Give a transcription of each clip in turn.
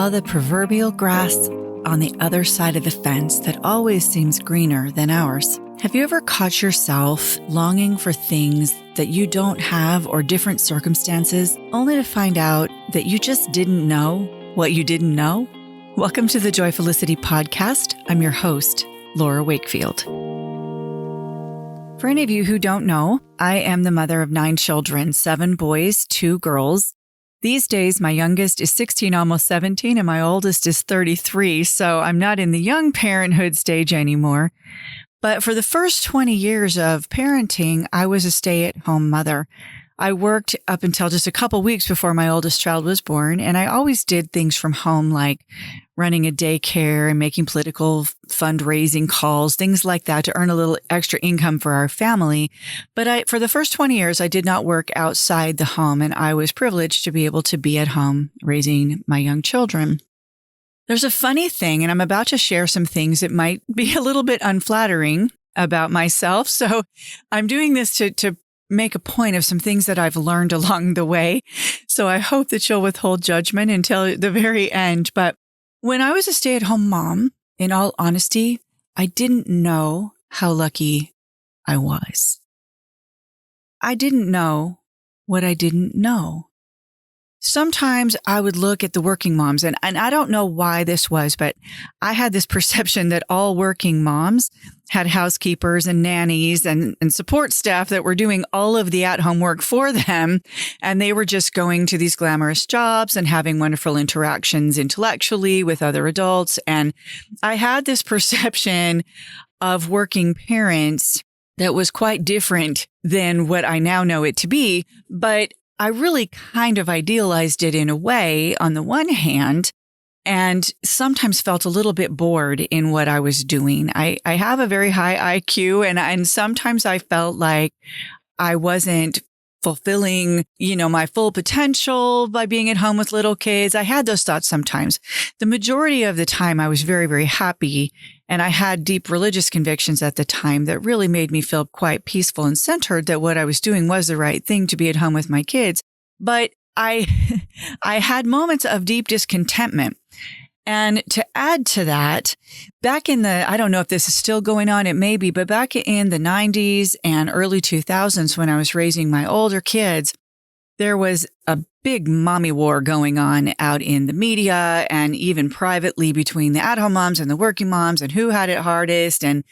the proverbial grass on the other side of the fence that always seems greener than ours. Have you ever caught yourself longing for things that you don't have or different circumstances, only to find out that you just didn't know what you didn't know? Welcome to the Joyfulicity podcast. I'm your host, Laura Wakefield. For any of you who don't know, I am the mother of 9 children, 7 boys, 2 girls. These days, my youngest is 16, almost 17, and my oldest is 33, so I'm not in the young parenthood stage anymore. But for the first 20 years of parenting, I was a stay-at-home mother. I worked up until just a couple weeks before my oldest child was born, and I always did things from home like running a daycare and making political fundraising calls, things like that to earn a little extra income for our family. But for the first 20 years, I did not work outside the home, and I was privileged to be able to be at home raising my young children. There's a funny thing, and I'm about to share some things that might be a little bit unflattering about myself. So I'm doing this to make a point of some things that I've learned along the way. So I hope that you'll withhold judgment until the very end. But when I was a stay-at-home mom, in all honesty, I didn't know how lucky I was. I didn't know what I didn't know. Sometimes I would look at the working moms, and I don't know why this was, but I had this perception that all working moms had housekeepers and nannies and support staff that were doing all of the at-home work for them. And they were just going to these glamorous jobs and having wonderful interactions intellectually with other adults. And I had this perception of working parents that was quite different than what I now know it to be. But I really kind of idealized it in a way on the one hand, and sometimes felt a little bit bored in what I was doing. I have a very high IQ, and sometimes I felt like I wasn't fulfilling, my full potential by being at home with little kids. I had those thoughts sometimes. The majority of the time, I was very, very happy. And I had deep religious convictions at the time that really made me feel quite peaceful and centered that what I was doing was the right thing to be at home with my kids. But I had moments of deep discontentment. And to add to that, back in I don't know if this is still going on, it may be, but back in the 90s and early 2000s when I was raising my older kids, there was a big mommy war going on out in the media and even privately between the at-home moms and the working moms and who had it hardest and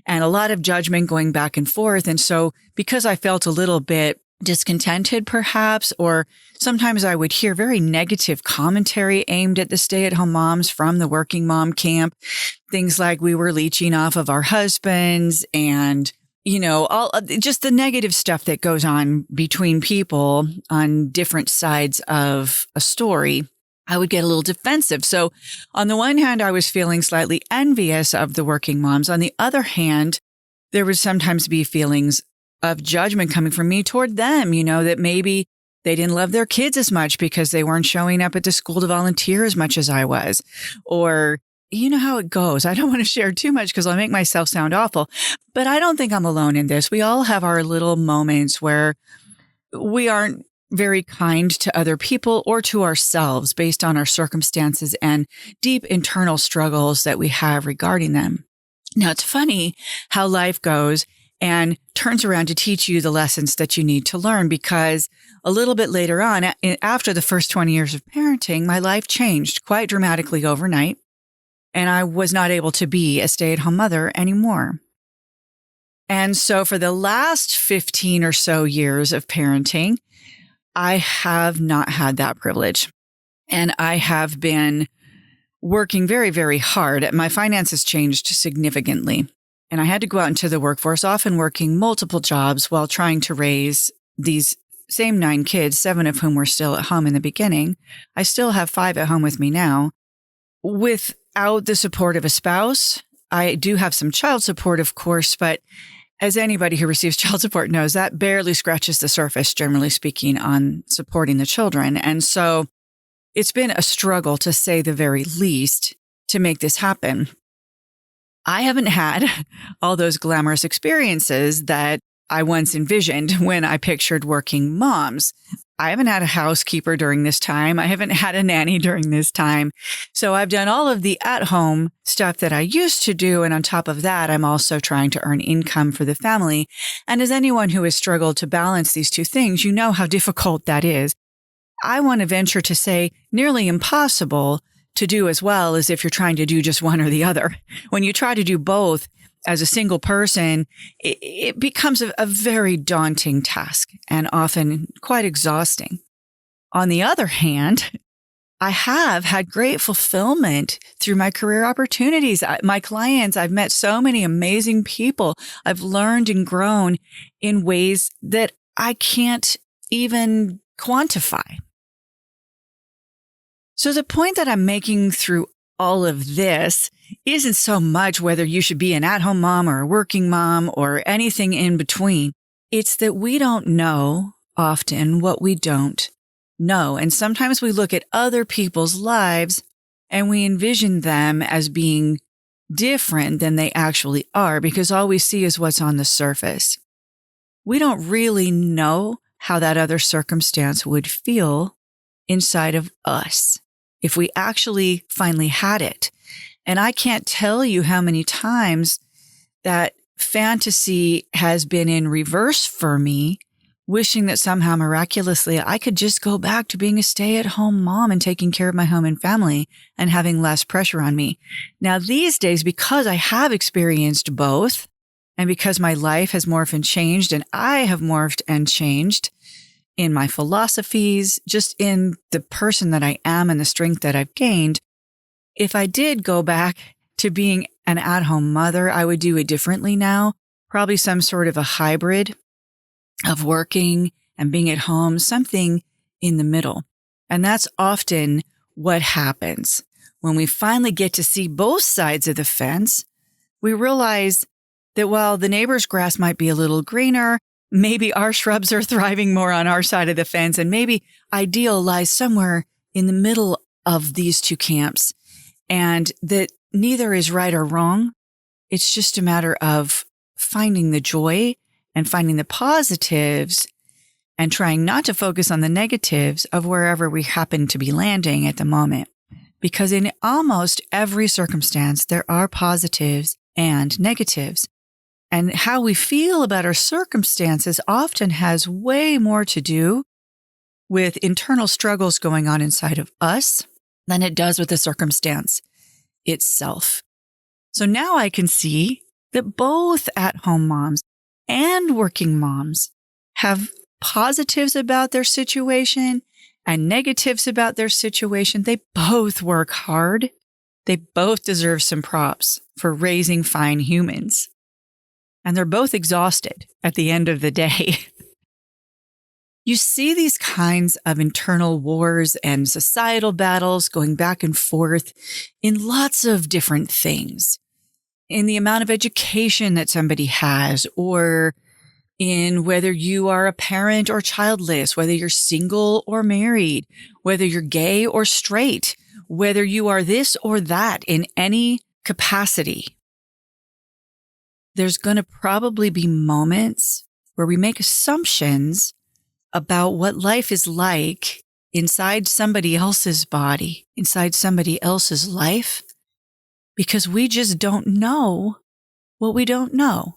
a lot of judgment going back and forth. And so because I felt a little bit discontented perhaps, or sometimes I would hear very negative commentary aimed at the stay-at-home moms from the working mom camp, things like we were leeching off of our husbands and all just the negative stuff that goes on between people on different sides of a story, I would get a little defensive. So on the one hand, I was feeling slightly envious of the working moms. On the other hand, there would sometimes be feelings of judgment coming from me toward them, that maybe they didn't love their kids as much because they weren't showing up at the school to volunteer as much as I was, or you know how it goes. I don't want to share too much because I'll make myself sound awful, but I don't think I'm alone in this. We all have our little moments where we aren't very kind to other people or to ourselves based on our circumstances and deep internal struggles that we have regarding them. Now, it's funny how life goes and turns around to teach you the lessons that you need to learn, because a little bit later on, after the first 20 years of parenting, my life changed quite dramatically overnight. And I was not able to be a stay-at-home mother anymore. And so for the last 15 or so years of parenting, I have not had that privilege. And I have been working very, very hard. My finances changed significantly. And I had to go out into the workforce, often working multiple jobs while trying to raise these same 9 kids, 7 of whom were still at home in the beginning. I still have 5 at home with me now. Without the support of a spouse, I do have some child support, of course, but as anybody who receives child support knows, that barely scratches the surface, generally speaking, on supporting the children. And so it's been a struggle, to say the very least, to make this happen. I haven't had all those glamorous experiences that I once envisioned when I pictured working moms. I haven't had a housekeeper during this time. I haven't had a nanny during this time. So I've done all of the at-home stuff that I used to do. And on top of that, I'm also trying to earn income for the family. And as anyone who has struggled to balance these two things, you know how difficult that is. I want to venture to say nearly impossible to do as well as if you're trying to do just one or the other. When you try to do both as a single person, it becomes a very daunting task and often quite exhausting. On the other hand, I have had great fulfillment through my career opportunities. My clients, I've met so many amazing people. I've learned and grown in ways that I can't even quantify. So the point that I'm making through all of this isn't so much whether you should be an at-home mom or a working mom or anything in between. It's that we don't know often what we don't know. And sometimes we look at other people's lives and we envision them as being different than they actually are because all we see is what's on the surface. We don't really know how that other circumstance would feel inside of us if we actually finally had it. And I can't tell you how many times that fantasy has been in reverse for me, wishing that somehow miraculously I could just go back to being a stay-at-home mom and taking care of my home and family and having less pressure on me. Now, these days, because I have experienced both and because my life has morphed and changed and I have morphed and changed in my philosophies, just in the person that I am and the strength that I've gained, if I did go back to being an at-home mother, I would do it differently now, probably some sort of a hybrid of working and being at home, something in the middle. And that's often what happens. When we finally get to see both sides of the fence, we realize that while the neighbor's grass might be a little greener, maybe our shrubs are thriving more on our side of the fence, and maybe ideal lies somewhere in the middle of these two camps, and that neither is right or wrong. It's just a matter of finding the joy and finding the positives and trying not to focus on the negatives of wherever we happen to be landing at the moment. Because in almost every circumstance, there are positives and negatives. And how we feel about our circumstances often has way more to do with internal struggles going on inside of us than it does with the circumstance itself. So now I can see that both at-home moms and working moms have positives about their situation and negatives about their situation. They both work hard. They both deserve some props for raising fine humans. And they're both exhausted at the end of the day. You see these kinds of internal wars and societal battles going back and forth in lots of different things. In the amount of education that somebody has, or in whether you are a parent or childless, whether you're single or married, whether you're gay or straight, whether you are this or that in any capacity. There's going to probably be moments where we make assumptions about what life is like inside somebody else's body, inside somebody else's life, because we just don't know what we don't know.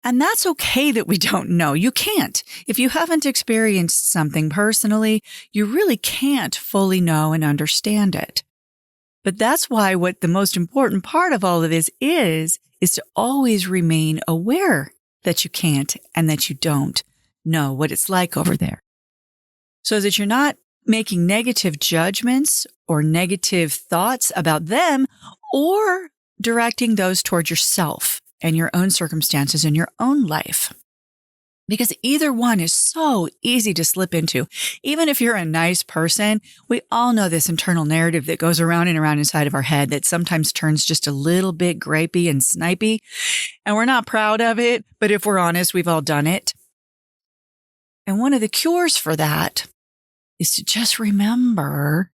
And that's okay that we don't know. You can't. If you haven't experienced something personally, you really can't fully know and understand it. But that's why what the most important part of all of this is to always remain aware that you can't and that you don't know what it's like over there. So that you're not making negative judgments or negative thoughts about them or directing those towards yourself and your own circumstances in your own life. Because either one is so easy to slip into. Even if you're a nice person, we all know this internal narrative that goes around and around inside of our head that sometimes turns just a little bit gripey and snipey. And we're not proud of it, but if we're honest, we've all done it. And one of the cures for that is to just remember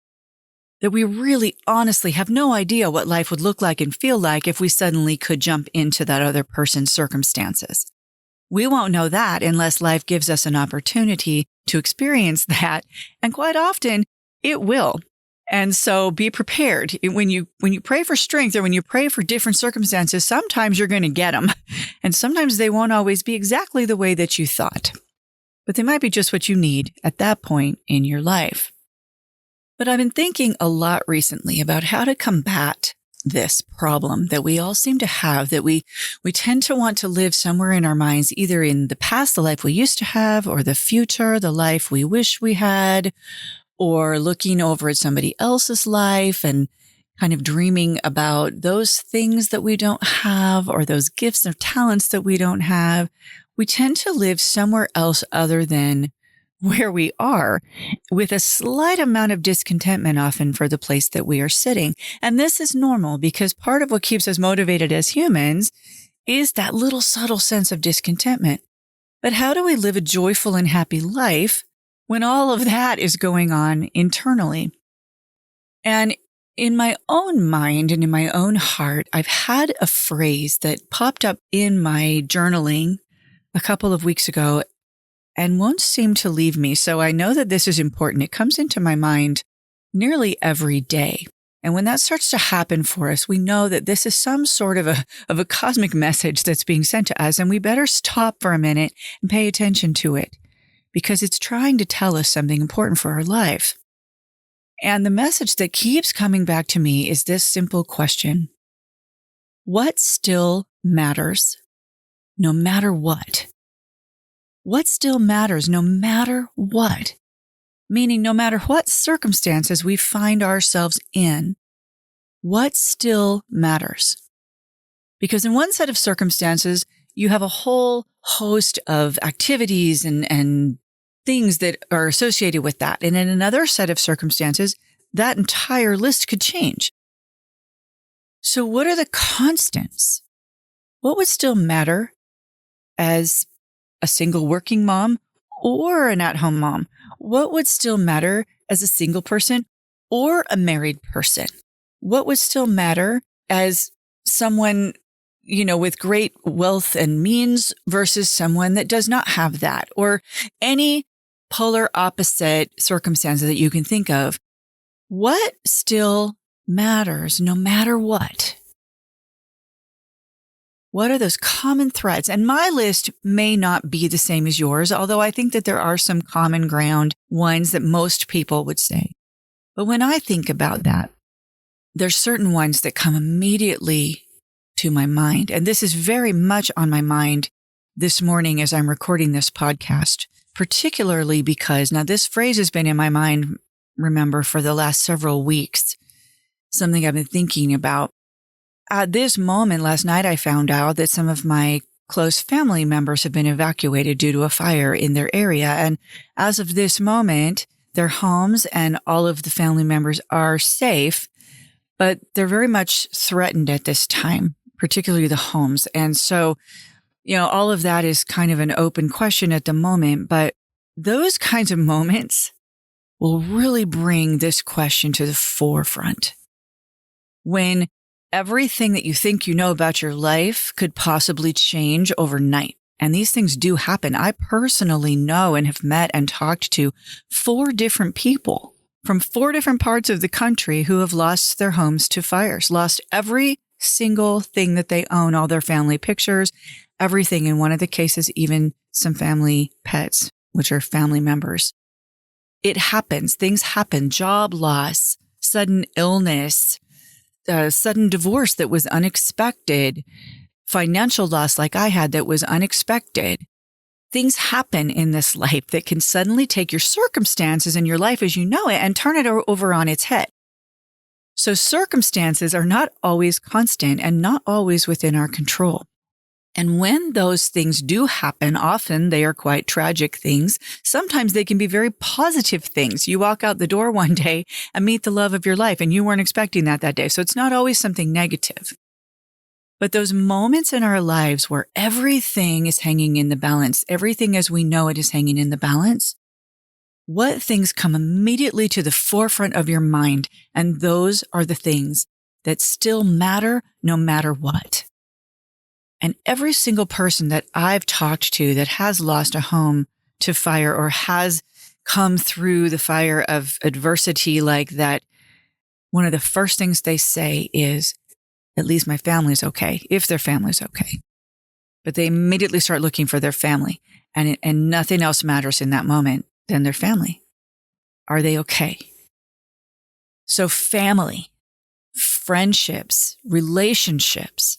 that we really honestly have no idea what life would look like and feel like if we suddenly could jump into that other person's circumstances. We won't know that unless life gives us an opportunity to experience that. And quite often it will. And so be prepared. When you pray for strength or when you pray for different circumstances, sometimes you're going to get them. And sometimes they won't always be exactly the way that you thought. But they might be just what you need at that point in your life. But I've been thinking a lot recently about how to combat this problem that we all seem to have, that we tend to want to live somewhere in our minds, either in the past, the life we used to have, or the future, the life we wish we had, or looking over at somebody else's life and kind of dreaming about those things that we don't have or those gifts or talents that we don't have. We tend to live somewhere else other than where we are, with a slight amount of discontentment often for the place that we are sitting. And this is normal because part of what keeps us motivated as humans is that little subtle sense of discontentment. But how do we live a joyful and happy life when all of that is going on internally? And in my own mind and in my own heart, I've had a phrase that popped up in my journaling a couple of weeks ago and won't seem to leave me. So I know that this is important. It comes into my mind nearly every day. And when that starts to happen for us, we know that this is some sort of a cosmic message that's being sent to us. And we better stop for a minute and pay attention to it because it's trying to tell us something important for our life. And the message that keeps coming back to me is this simple question: what still matters no matter what? What still matters no matter what? Meaning no matter what circumstances we find ourselves in, what still matters? Because in one set of circumstances, you have a whole host of activities and things that are associated with that. And in another set of circumstances, that entire list could change. So what are the constants? What would still matter as a single working mom or an at-home mom? What would still matter as a single person or a married person? What would still matter as someone, with great wealth and means versus someone that does not have that, or any polar opposite circumstances that you can think of? What still matters no matter what? What are those common threads? And my list may not be the same as yours, although I think that there are some common ground ones that most people would say. But when I think about that, there's certain ones that come immediately to my mind. And this is very much on my mind this morning as I'm recording this podcast, particularly because now this phrase has been in my mind, remember, for the last several weeks, something I've been thinking about. At this moment, last night, I found out that some of my close family members have been evacuated due to a fire in their area. And as of this moment, their homes and all of the family members are safe, but they're very much threatened at this time, particularly the homes. And so, all of that is kind of an open question at the moment, but those kinds of moments will really bring this question to the forefront. When everything that you think you know about your life could possibly change overnight. And these things do happen. I personally know and have met and talked to 4 different people from 4 different parts of the country who have lost their homes to fires, lost every single thing that they own, all their family pictures, everything. In one of the cases, even some family pets, which are family members. It happens. Things happen. Job loss, sudden illness, sudden divorce that was unexpected, financial loss like I had that was unexpected. Things happen in this life that can suddenly take your circumstances and your life as you know it and turn it over on its head. So circumstances are not always constant and not always within our control. And when those things do happen, often they are quite tragic things. Sometimes they can be very positive things. You walk out the door one day and meet the love of your life, and you weren't expecting that day. So it's not always something negative. But those moments in our lives where everything is hanging in the balance, everything as we know it is hanging in the balance, what things come immediately to the forefront of your mind? And those are the things that still matter no matter what. And every single person that I've talked to that has lost a home to fire or has come through the fire of adversity like that, one of the first things they say is, at least my family's okay, if their family's okay. But they immediately start looking for their family, and nothing else matters in that moment than their family. Are they okay? So family, friendships, relationships,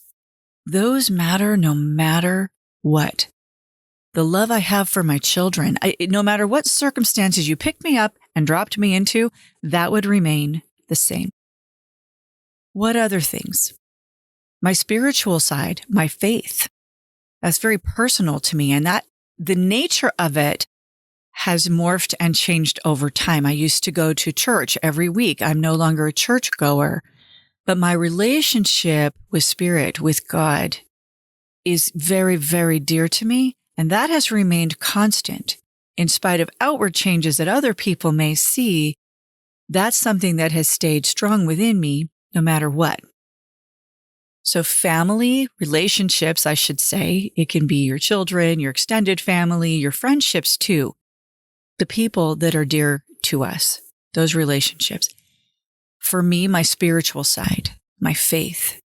those matter no matter what. The love I have for my children, no matter what circumstances you picked me up and dropped me into, that would remain the same. What other things? My spiritual side, my faith. That's very personal to me, and that the nature of it has morphed and changed over time. I used to go to church every week. I'm no longer a churchgoer, but my relationship with Spirit, with God, is very, very dear to me, and that has remained constant. In spite of outward changes that other people may see, that's something that has stayed strong within me no matter what. So family, relationships, I should say, it can be your children, your extended family, your friendships too. The people that are dear to us, those relationships. For me, my spiritual side, my faith,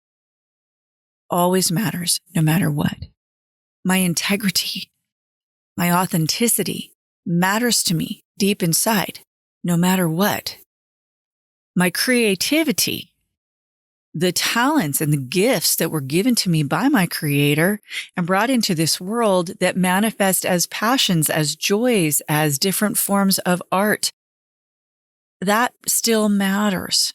always matters no matter what. My integrity, my authenticity matters to me deep inside, no matter what. My creativity, the talents and the gifts that were given to me by my Creator and brought into this world that manifest as passions, as joys, as different forms of art, that still matters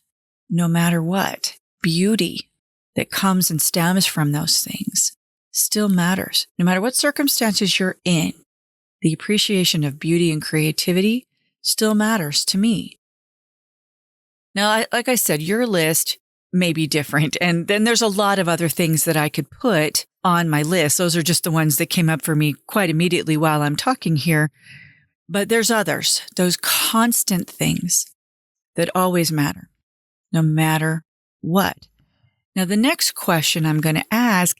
no matter what. Beauty that comes and stems from those things still matters. No matter what circumstances you're in, the appreciation of beauty and creativity still matters to me. Now, like I said, your list may be different. And then there's a lot of other things that I could put on my list. Those are just the ones that came up for me quite immediately while I'm talking here. But there's others, those constant things that always matter, no matter what. Now, the next question I'm going to ask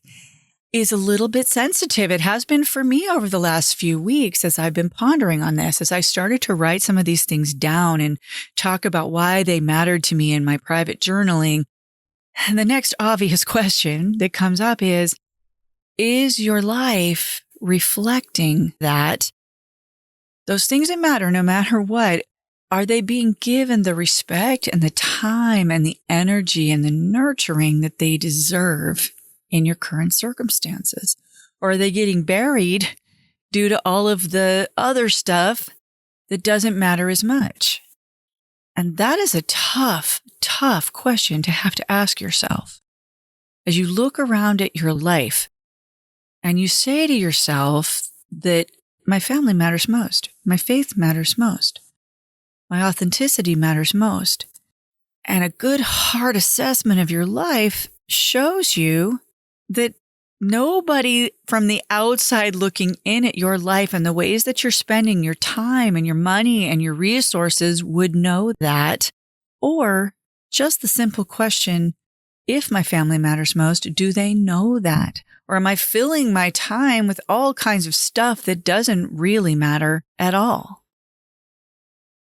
is a little bit sensitive. It has been for me over the last few weeks as I've been pondering on this, as I started to write some of these things down and talk about why they mattered to me in my private journaling. And the next obvious question that comes up is your life reflecting that? Those things that matter no matter what, are they being given the respect and the time and the energy and the nurturing that they deserve in your current circumstances? Or are they getting buried due to all of the other stuff that doesn't matter as much? And that is a tough, tough question to have to ask yourself. As you look around at your life and you say to yourself that my family matters most, my faith matters most, my authenticity matters most, and a good hard assessment of your life shows you that nobody from the outside looking in at your life and the ways that you're spending your time and your money and your resources would know that. Or just the simple question, if my family matters most, do they know that? Or am I filling my time with all kinds of stuff that doesn't really matter at all?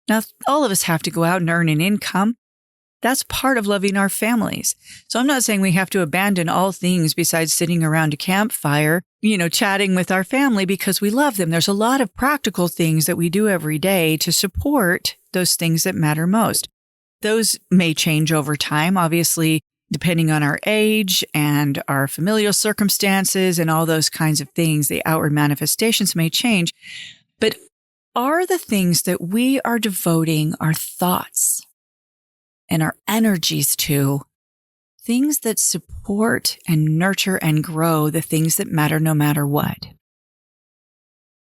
Now, all of us have to go out and earn an income. That's part of loving our families. So I'm not saying we have to abandon all things besides sitting around a campfire, chatting with our family because we love them. There's a lot of practical things that we do every day to support those things that matter most. Those may change over time, obviously, depending on our age and our familial circumstances and all those kinds of things. The outward manifestations may change. But are the things that we are devoting our thoughts and our energies to things that support and nurture and grow the things that matter no matter what?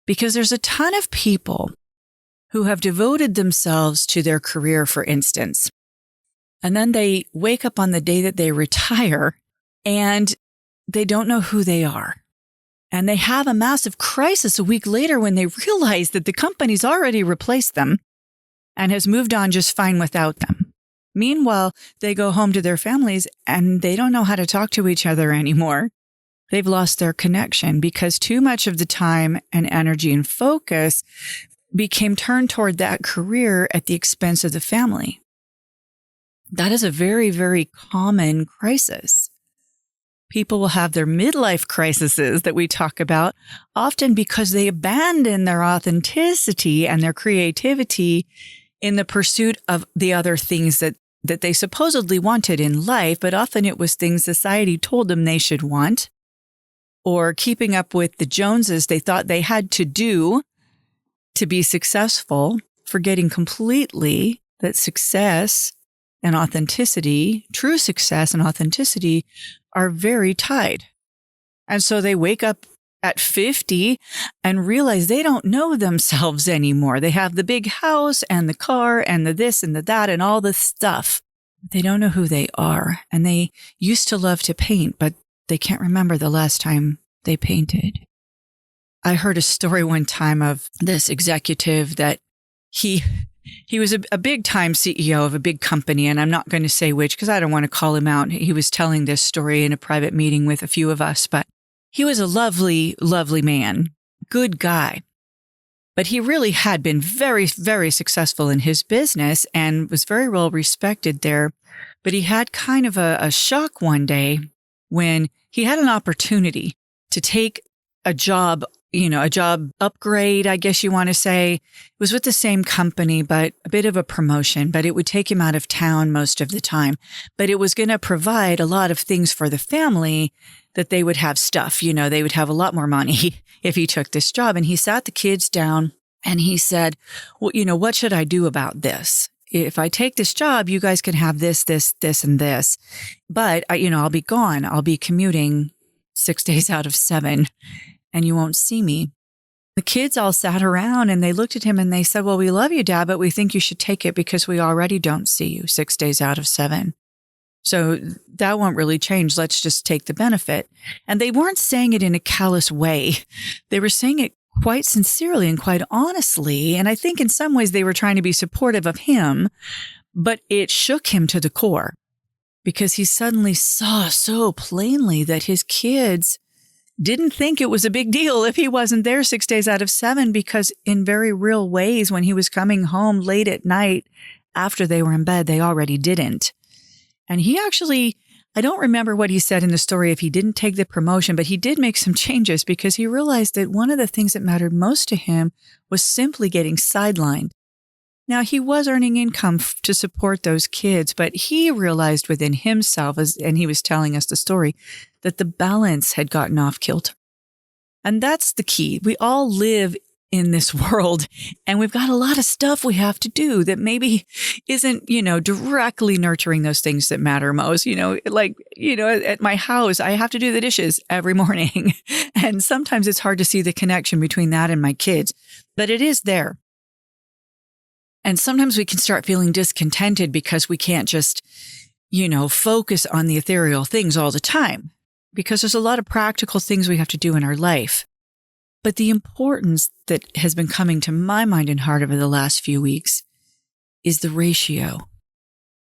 Because there's a ton of people who have devoted themselves to their career, for instance, and then they wake up on the day that they retire and they don't know who they are. And they have a massive crisis a week later when they realize that the company's already replaced them and has moved on just fine without them. Meanwhile, they go home to their families and they don't know how to talk to each other anymore. they've lost their connection because too much of the time and energy and focus became turned toward that career at the expense of the family. That is a very, very common crisis. People will have their midlife crises that we talk about, often because they abandon their authenticity and their creativity in the pursuit of the other things that they supposedly wanted in life, but often it was things society told them they should want, or keeping up with the Joneses they thought they had to do to be successful, forgetting completely that success and authenticity, true success and authenticity, are very tied. And so they wake up at 50 and realize they don't know themselves anymore. They have the big house and the car and the this and the that and all the stuff. They don't know who they are. And they used to love to paint, but they can't remember the last time they painted. I heard a story one time of this executive that he was a big-time CEO of a big company, and I'm not going to say which because I don't want to call him out. He was telling this story in a private meeting with a few of us, but he was a lovely, lovely man, good guy. But he really had been very, very successful in his business and was very well respected there. But he had kind of a shock one day when he had an opportunity to take a job, a job upgrade, I guess you want to say. It was with the same company, but a bit of a promotion, but it would take him out of town most of the time. But it was going to provide a lot of things for the family that they would have stuff, they would have a lot more money if he took this job. And he sat the kids down and he said, well, what should I do about this? If I take this job, you guys can have this, this, this, and this. But, I'll be gone. I'll be commuting 6 days out of 7 and you won't see me. The kids all sat around and they looked at him and they said, well, we love you, Dad, but we think you should take it because we already don't see you 6 days out of 7. So that won't really change. Let's just take the benefit. And they weren't saying it in a callous way. They were saying it quite sincerely and quite honestly. And I think in some ways they were trying to be supportive of him, but it shook him to the core because he suddenly saw so plainly that his kids didn't think it was a big deal if he wasn't there 6 days out of 7, because in very real ways, when he was coming home late at night after they were in bed, they already didn't. And he actually, I don't remember what he said in the story if he didn't take the promotion, but he did make some changes because he realized that one of the things that mattered most to him was simply getting sidelined. Now, he was earning income to support those kids, but he realized within himself, and he was telling us the story, that the balance had gotten off kilter. And that's the key. We all live in this world, and we've got a lot of stuff we have to do that maybe isn't, directly nurturing those things that matter most. At my house, I have to do the dishes every morning. And sometimes it's hard to see the connection between that and my kids, but it is there. And sometimes we can start feeling discontented because we can't just, focus on the ethereal things all the time, because there's a lot of practical things we have to do in our life. But the importance that has been coming to my mind and heart over the last few weeks is the ratio,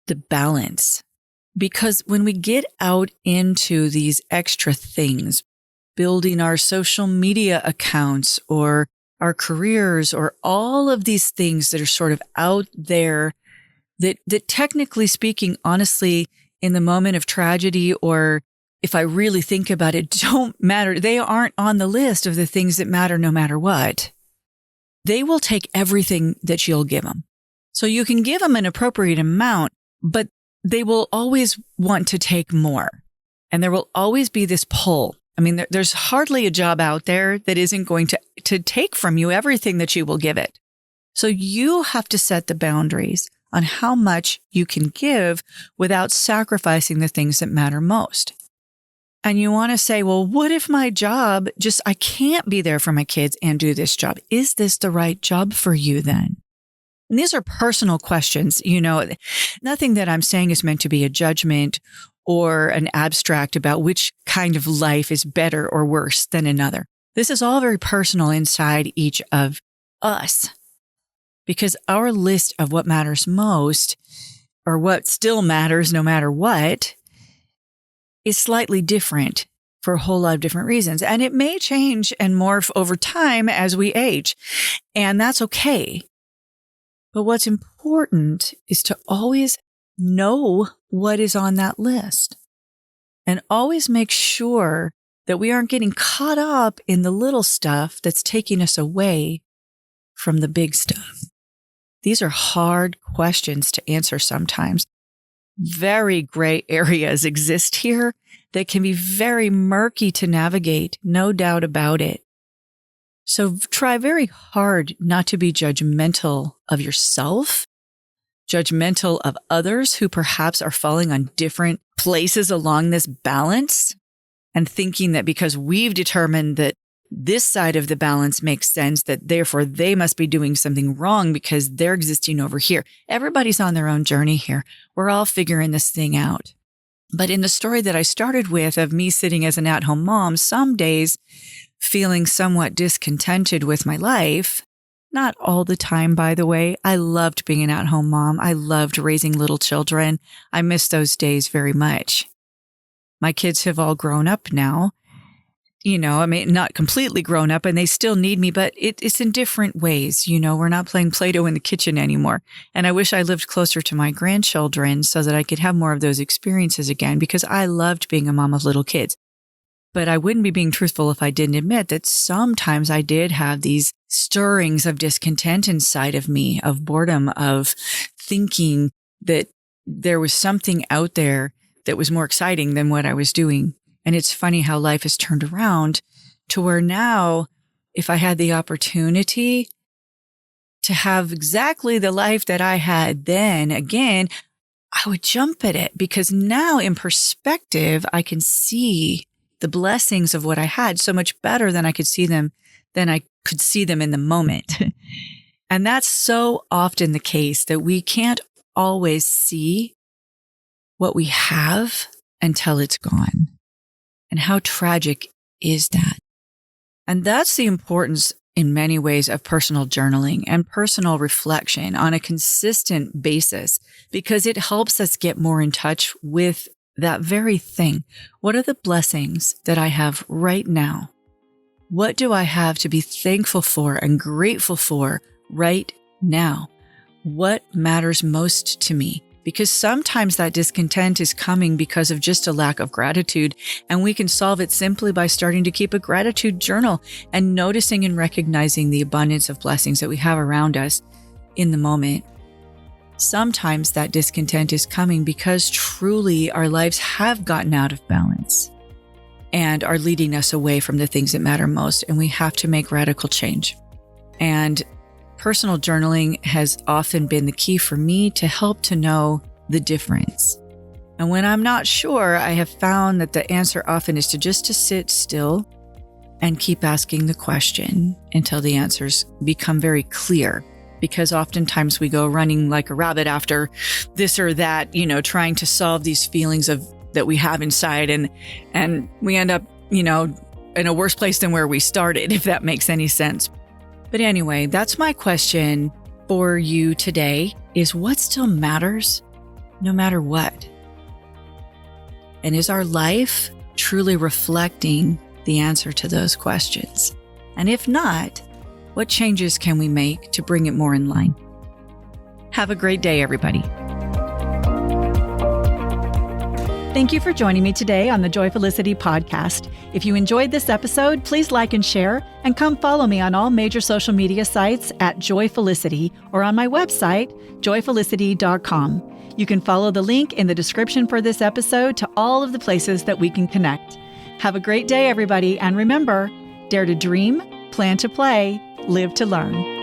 the balance. Because when we get out into these extra things, building our social media accounts or our careers or all of these things that are sort of out there that technically speaking, honestly, in the moment of tragedy, or if I really think about it, don't matter. They aren't on the list of the things that matter no matter what. They will take everything that you'll give them. So you can give them an appropriate amount, but they will always want to take more. And there will always be this pull. I mean, there's hardly a job out there that isn't going to take from you everything that you will give it. So you have to set the boundaries on how much you can give without sacrificing the things that matter most. And you want to say, well, what if my job I can't be there for my kids and do this job? Is this the right job for you then? And these are personal questions. Nothing that I'm saying is meant to be a judgment or an abstract about which kind of life is better or worse than another. This is all very personal inside each of us, because our list of what matters most, or what still matters no matter what, is slightly different for a whole lot of different reasons. And it may change and morph over time as we age. And that's okay. But what's important is to always know what is on that list and always make sure that we aren't getting caught up in the little stuff that's taking us away from the big stuff. These are hard questions to answer sometimes. Very gray areas exist here that can be very murky to navigate, no doubt about it. So try very hard not to be judgmental of yourself, judgmental of others who perhaps are falling on different places along this balance, and thinking that because we've determined that this side of the balance makes sense, that therefore they must be doing something wrong because they're existing over here. Everybody's on their own journey here. We're all figuring this thing out. But in the story that I started with of me sitting as an at-home mom, some days feeling somewhat discontented with my life, not all the time, by the way. I loved being an at-home mom. I loved raising little children. I miss those days very much. My kids have all grown up now. Not completely grown up, and they still need me, but it's in different ways. We're not playing Play-Doh in the kitchen anymore. And I wish I lived closer to my grandchildren so that I could have more of those experiences again, because I loved being a mom of little kids. But I wouldn't be being truthful if I didn't admit that sometimes I did have these stirrings of discontent inside of me, of boredom, of thinking that there was something out there that was more exciting than what I was doing. And it's funny how life has turned around to where now, if I had the opportunity to have exactly the life that I had then again, I would jump at it, because now in perspective, I can see the blessings of what I had so much better than I could see them in the moment. And that's so often the case, that we can't always see what we have until it's gone. And how tragic is that? And that's the importance in many ways of personal journaling and personal reflection on a consistent basis, because it helps us get more in touch with that very thing. What are the blessings that I have right now? What do I have to be thankful for and grateful for right now? What matters most to me? Because sometimes that discontent is coming because of just a lack of gratitude, and we can solve it simply by starting to keep a gratitude journal and noticing and recognizing the abundance of blessings that we have around us in the moment. Sometimes that discontent is coming because truly our lives have gotten out of balance and are leading us away from the things that matter most, and we have to make radical change. And personal journaling has often been the key for me to help to know the difference. And when I'm not sure, I have found that the answer often is to sit still and keep asking the question until the answers become very clear. Because oftentimes we go running like a rabbit after this or that, trying to solve these feelings that we have inside, and we end up, in a worse place than where we started, if that makes any sense. But anyway, that's my question for you today, is what still matters no matter what? And is our life truly reflecting the answer to those questions? And if not, what changes can we make to bring it more in line? Have a great day, everybody. Thank you for joining me today on the Joyfulicity podcast. If you enjoyed this episode, please like and share, and come follow me on all major social media sites at Joyfulicity or on my website, joyfulicity.com. You can follow the link in the description for this episode to all of the places that we can connect. Have a great day, everybody, and remember, dare to dream, plan to play, live to learn.